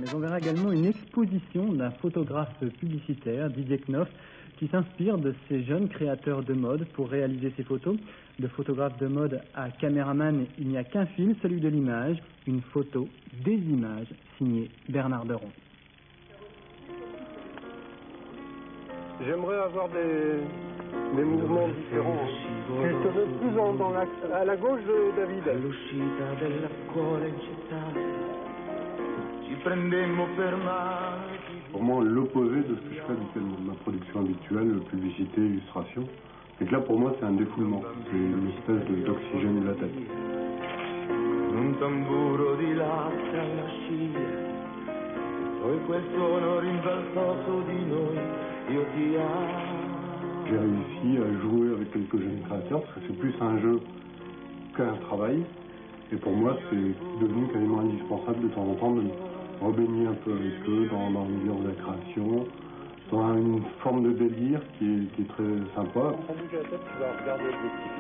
mais on verra également une exposition d'un photographe publicitaire, Didier Knoff, qui s'inspire de ces jeunes créateurs de mode pour réaliser ses photos. De photographe de mode à caméraman, il n'y a qu'un fil, celui de l'image, une photo, des images, signé Bernard Deron. J'aimerais avoir des mouvements différents. Tu te veux plus à la gauche, David? Pour moi, l'opposé de ce que je fais habituellement, de ma production habituelle, publicité, illustration, c'est que là, pour moi, c'est un défoulement. C'est une espèce d'oxygène de la tête. J'ai réussi à jouer avec quelques jeunes créateurs parce que c'est plus un jeu qu'un travail. Et pour moi, c'est devenu quasiment indispensable de temps en temps de me rebaigner un peu avec eux dans l'univers de la création, dans une forme de délire qui est très sympa. Sans bouger la tête, tu vas regarder l'objectif.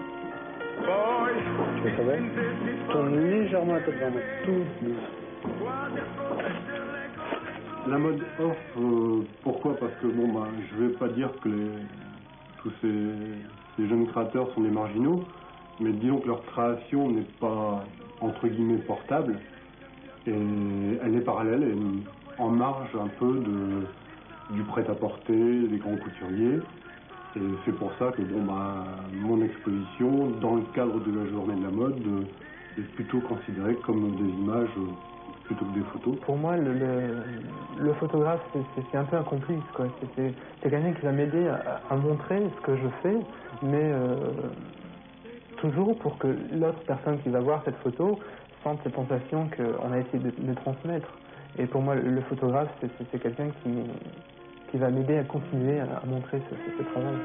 Tu fais ça bien? Tourne légèrement la tête vers moi, tout douce. La mode off, pourquoi? Parce que bon, je vais pas dire que tous ces jeunes créateurs sont des marginaux, mais disons que leur création n'est pas entre guillemets portable, et elle est parallèle, elle est en marge un peu du prêt-à-porter, des grands couturiers. Et c'est pour ça que mon exposition, dans le cadre de la journée de la mode, est plutôt considérée comme des images plutôt que des photos. Pour moi, le photographe, c'est un peu un complice, quoi. C'est quelqu'un qui va m'aider à montrer ce que je fais, mais toujours pour que l'autre personne qui va voir cette photo sente cette sensation qu'on a essayé de transmettre. Et pour moi, le photographe, c'est quelqu'un qui va m'aider à continuer à montrer ce travail.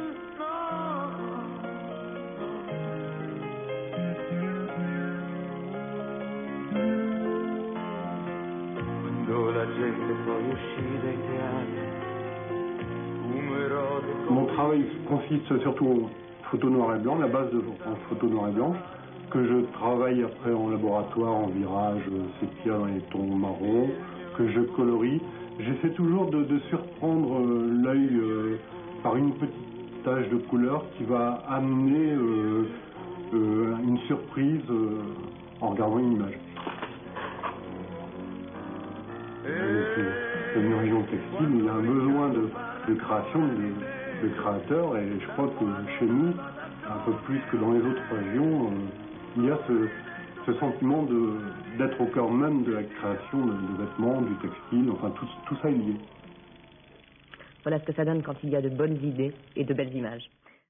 Mon travail consiste surtout en photo noir et blanc, la base en photo noir et blanc, que je travaille après en laboratoire, en virage, sépia dans les tons marrons, que je colorie. J'essaie toujours de surprendre l'œil par une petite tache de couleur qui va amener une surprise en regardant une image. C'est une région textile, il y a un besoin de création, de créateurs, et je crois que chez nous, un peu plus que dans les autres régions, il y a ce sentiment d'être au cœur même de la création de vêtements, du textile, enfin tout ça est lié. Voilà ce que ça donne quand il y a de bonnes idées et de belles images.